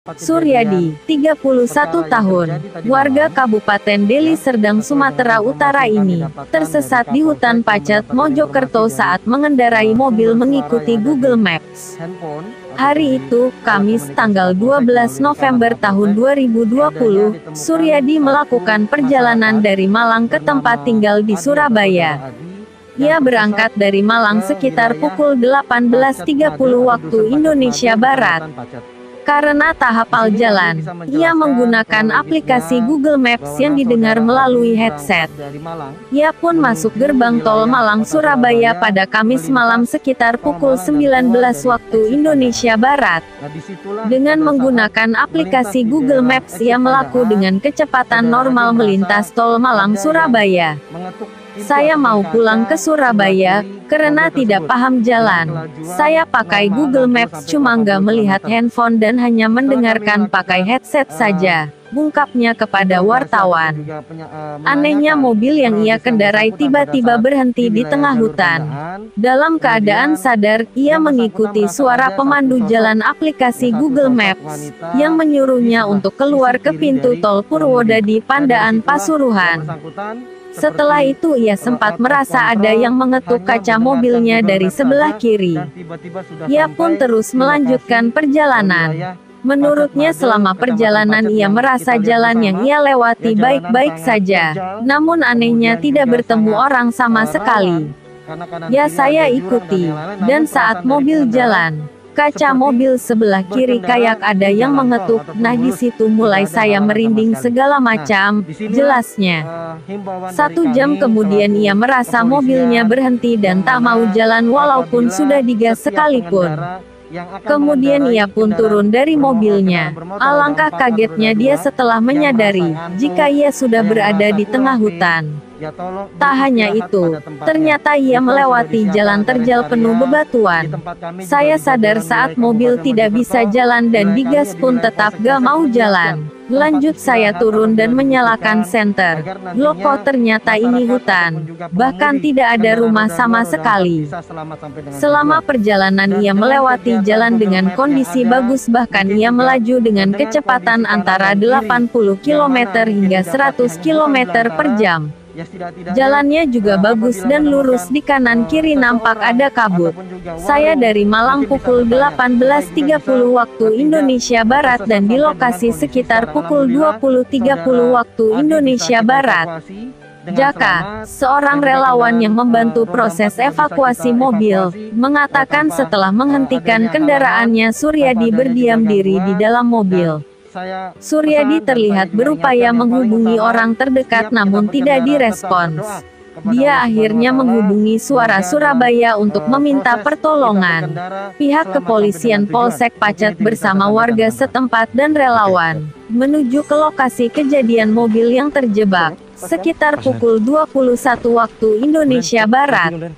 Suryadi, 31 tahun, warga Kabupaten Deli Serdang, Sumatera Utara ini, tersesat di hutan Pacet, Mojokerto saat mengendarai mobil mengikuti Google Maps. Hari itu, Kamis tanggal 12 November tahun 2020, Suryadi melakukan perjalanan dari Malang ke tempat tinggal di Surabaya. Ia berangkat dari Malang sekitar pukul 18.30 waktu Indonesia Barat. Karena tak hafal jalan, ia menggunakan aplikasi Google Maps yang didengar melalui headset. Ia pun masuk gerbang tol Malang-Surabaya pada Kamis malam sekitar pukul 19 waktu Indonesia Barat. Dengan menggunakan aplikasi Google Maps, ia melaku dengan kecepatan normal melintas tol Malang-Surabaya. Saya mau pulang ke Surabaya, karena tidak paham jalan. Saya pakai Google Maps cuma nggak melihat handphone dan hanya mendengarkan pakai headset saja, ungkapnya kepada wartawan. Anehnya mobil yang ia kendarai tiba-tiba berhenti di tengah hutan. Dalam keadaan sadar, ia mengikuti suara pemandu jalan aplikasi Google Maps, yang menyuruhnya untuk keluar ke pintu tol Purwodadi Pandaan Pasuruan. Setelah itu ia sempat merasa ada yang mengetuk kaca mobilnya dari sebelah kiri. Ia pun terus melanjutkan perjalanan. Menurutnya selama perjalanan ia merasa jalan yang ia lewati baik-baik saja. Namun anehnya tidak bertemu orang sama sekali. Ya saya ikuti, dan saat mobil jalan, kaca mobil sebelah kiri kayak ada yang mengetuk. Nah di situ mulai saya merinding segala macam, jelasnya. 1 jam kemudian ia merasa mobilnya berhenti dan tak mau jalan walaupun sudah digas sekalipun. Kemudian ia pun turun dari mobilnya. Alangkah kagetnya dia setelah menyadari jika ia sudah berada di tengah hutan. Tak hanya itu, ternyata ia melewati jalan terjal penuh bebatuan. Saya sadar saat mobil tidak bisa jalan dan digas pun tetap gak mau jalan. Lanjut saya turun dan menyalakan senter. Loh kok ternyata ini hutan. Bahkan tidak ada rumah sama sekali. Selama perjalanan ia melewati jalan dengan kondisi bagus, bahkan ia melaju dengan kecepatan antara 80 km hingga 100 km per jam. Jalannya juga bagus dan lurus, di kanan kiri nampak ada kabut. Saya dari Malang pukul 18.30 waktu Indonesia Barat dan di lokasi sekitar pukul 20.30 waktu Indonesia Barat. Jaka, seorang relawan yang membantu proses evakuasi mobil, mengatakan setelah menghentikan kendaraannya Suryadi berdiam diri di dalam mobil. Suryadi terlihat berupaya menghubungi orang terdekat namun tidak direspons. Dia akhirnya menghubungi Suara Surabaya untuk meminta pertolongan. Pihak kepolisian Polsek Pacet bersama warga setempat dan relawan menuju ke lokasi kejadian mobil yang terjebak sekitar pukul 21 waktu Indonesia Barat.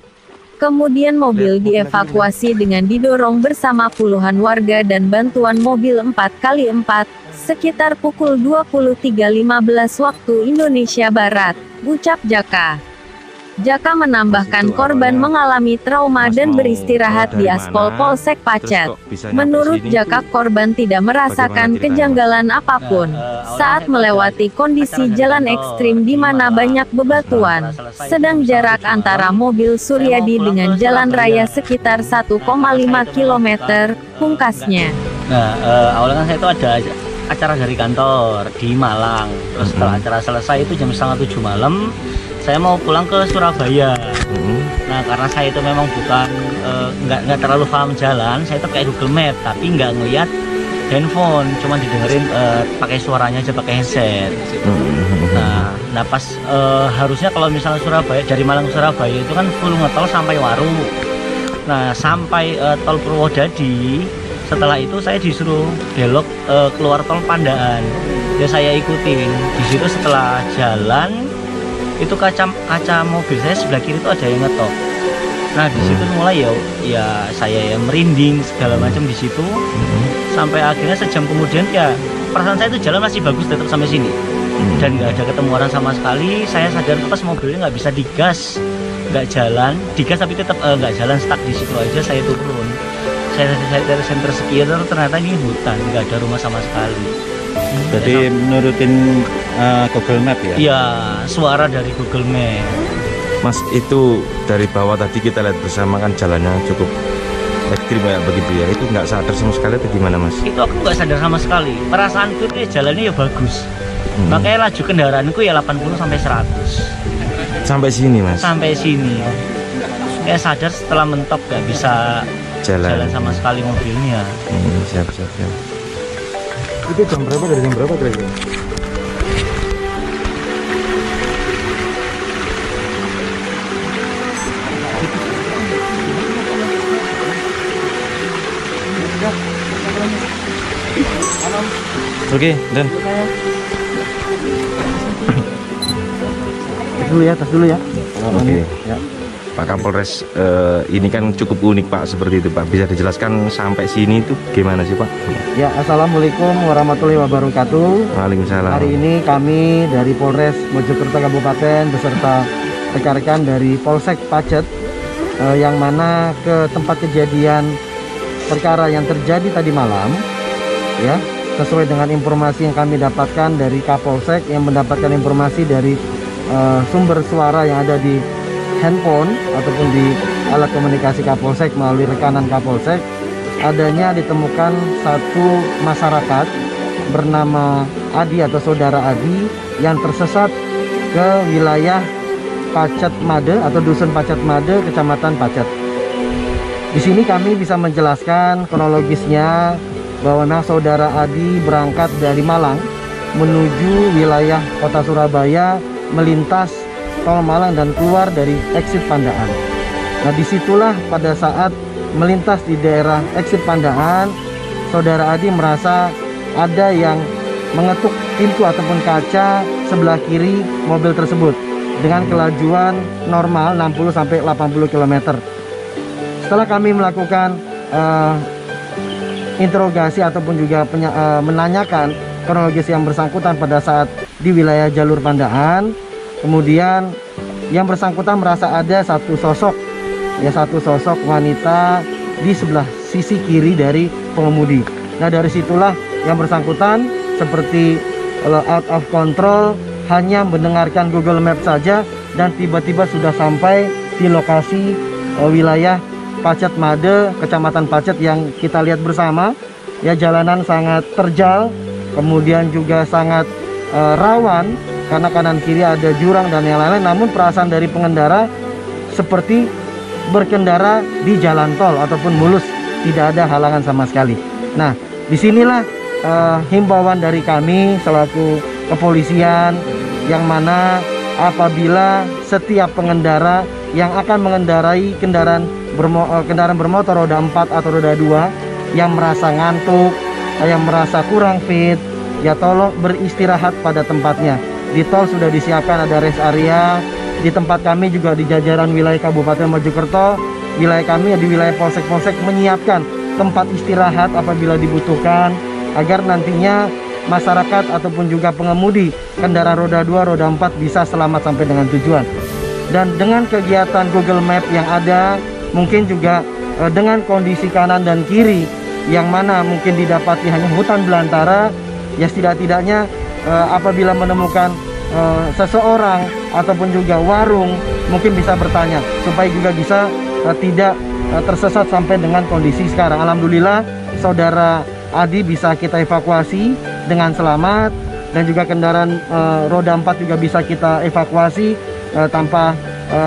Kemudian mobil dievakuasi dengan didorong bersama puluhan warga dan bantuan mobil 4x4, sekitar pukul 23.15 waktu Indonesia Barat, ucap Jaka. Jaka menambahkan korban mengalami trauma dan beristirahat di aspal Polsek Pacet. Menurut Jaka, korban tidak merasakan kejanggalan apapun saat melewati kondisi jalan ekstrim di mana banyak bebatuan. Sedang jarak antara mobil Suryadi dengan jalan raya sekitar 1,5 km, pungkasnya. Nah, awalnya kan saya itu ada acara dari kantor di Malang. Terus setelah acara selesai itu jam 6:30 malam, saya mau pulang ke Surabaya. Nah karena saya itu memang bukan nggak terlalu paham jalan, saya itu kayak Google Map tapi nggak ngeliat handphone, cuma didengerin pakai suaranya aja pakai headset. Nah pas harusnya kalau misalnya Surabaya dari Malang ke Surabaya itu kan full ngetol sampai Waru. Nah sampai tol Purwodadi, setelah itu saya disuruh belok keluar tol Pandaan. Ya saya ikutin. Di situ setelah jalan itu kaca mobil saya sebelah kiri itu ada yang ngetok. Nah di situ mulai ya saya merinding segala macam di situ. Sampai akhirnya sejam kemudian ya perasaan saya itu jalan masih bagus tetap sampai sini. Dan nggak ada ketemu orang sama sekali. Saya sadar pas mobilnya nggak bisa digas, nggak jalan, digas tapi tetap nggak jalan, stuck di situ aja. Saya turun. center sekian ternyata ini hutan, nggak ada rumah sama sekali. Jadi menurutin Google Map ya? Iya, suara dari Google Map. Mas, itu dari bawah tadi kita lihat bersama kan jalannya cukup ekstrim kayak begitu ya. Itu nggak sadar sama sekali atau gimana Mas? Itu aku nggak sadar sama sekali. Perasaanku itu jalannya ya bagus. Makanya laju kendaraanku ya 80 sampai 100. Sampai sini Mas? Sampai sini. Kayak sadar setelah mentok nggak bisa jalan sama sekali mobilnya. Siap. Itu jam berapa, dari jam berapa kira-kira? Oke, dan tas dulu ya. Oke. Ya. Pak Kapolres, ini kan cukup unik Pak, seperti itu Pak. Bisa dijelaskan sampai sini itu gimana sih Pak? Ya, Assalamualaikum warahmatullahi wabarakatuh. Waalaikumsalam. Hari ini kami dari Polres Mojokerto Kabupaten beserta rekan-rekan dari Polsek Pacet, yang mana ke tempat kejadian perkara yang terjadi tadi malam, ya, sesuai dengan informasi yang kami dapatkan dari Kapolsek, yang mendapatkan informasi dari sumber suara yang ada di handphone ataupun di alat komunikasi Kapolsek melalui rekanan Kapolsek, adanya ditemukan satu masyarakat bernama Adi atau saudara Adi yang tersesat ke wilayah Pacet Made atau dusun Pacet Made, kecamatan Pacet. Di sini kami bisa menjelaskan kronologisnya bahwa memang saudara Adi berangkat dari Malang menuju wilayah kota Surabaya, melintas tol Malang dan keluar dari exit Pandaan. Nah, disitulah pada saat melintas di daerah exit Pandaan, saudara Adi merasa ada yang mengetuk pintu ataupun kaca sebelah kiri mobil tersebut dengan kelajuan normal 60 sampai 80 km. Setelah kami melakukan interogasi ataupun juga menanyakan kronologis yang bersangkutan pada saat di wilayah jalur Pandaan, kemudian yang bersangkutan merasa ada satu sosok wanita di sebelah sisi kiri dari pengemudi. Nah, dari situlah yang bersangkutan seperti out of control, hanya mendengarkan Google Map saja dan tiba-tiba sudah sampai di lokasi wilayah Pacet Made, kecamatan Pacet yang kita lihat bersama. Ya, jalanan sangat terjal, kemudian juga sangat rawan karena kanan kiri ada jurang dan yang lain-lain. Namun perasaan dari pengendara seperti berkendara di jalan tol ataupun mulus, tidak ada halangan sama sekali. Nah, disinilah himbauan dari kami selaku kepolisian, yang mana apabila setiap pengendara yang akan mengendarai kendaraan bermotor roda 4 atau roda 2 yang merasa ngantuk, yang merasa kurang fit, ya tolong beristirahat pada tempatnya. Di tol sudah disiapkan ada rest area. Di tempat kami juga di jajaran wilayah Kabupaten Mojokerto, wilayah kami di wilayah polsek-polsek menyiapkan tempat istirahat apabila dibutuhkan, agar nantinya masyarakat ataupun juga pengemudi kendaraan roda 2, roda 4 bisa selamat sampai dengan tujuan. Dan dengan kegiatan Google Map yang ada, mungkin juga dengan kondisi kanan dan kiri yang mana mungkin didapati hanya hutan belantara, ya setidak-tidaknya apabila menemukan seseorang ataupun juga warung, mungkin bisa bertanya supaya juga bisa tidak tersesat sampai dengan kondisi sekarang. Alhamdulillah saudara Adi bisa kita evakuasi dengan selamat, dan juga kendaraan roda 4 juga bisa kita evakuasi tanpa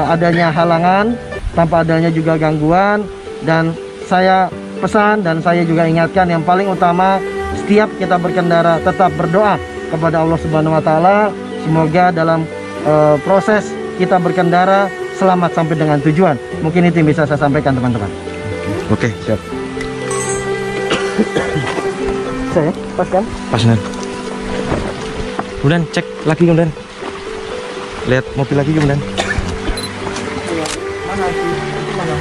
adanya halangan, tanpa adanya juga gangguan. Dan saya pesan dan saya juga ingatkan, yang paling utama setiap kita berkendara tetap berdoa kepada Allah Subhanahu wa taala, semoga dalam proses kita berkendara selamat sampai dengan tujuan. Mungkin itu yang bisa saya sampaikan, teman-teman. Oke, siap. Saya pas kan? Pas nih. Kemudian cek lagi, kemudian lihat mobil lagi, kemudian. Mana sih? Mana?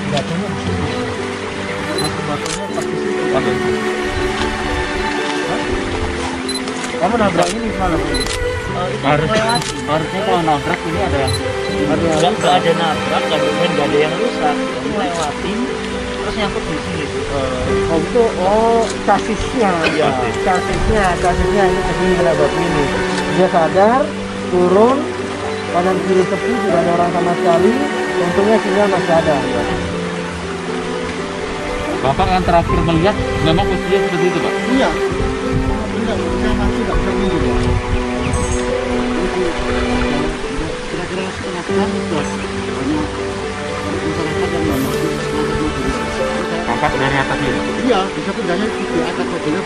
Batunya. Batunya pasti situ. Kamu nabrak ini semalam? harusnya kalau nabrak ini ada yang nggak ada nabrak, nggak ada yang rusak, lewatin terus nyangkut di sini. Sasisnya ya, sasisnya ini kesini sahabat ini. Dia sadar, turun, kanan kiri sepi, tidak ada orang sama sekali. Untungnya sinyal masih ada. Ya. Bapak kan terakhir melihat memang posisinya seperti itu, Pak? Iya. Saya masih nggak bisa minggu ya. Kira-kira setengah jam sudah banyak masyarakat yang masuk. Bapak dari atas itu? Iya, bisa pindahnya di atas mobilnya.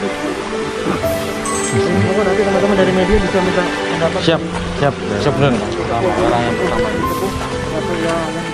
Ini nanti teman-teman dari media bisa minta pendapat. Siap benar. Pertama, orang yang pertama itu. Yang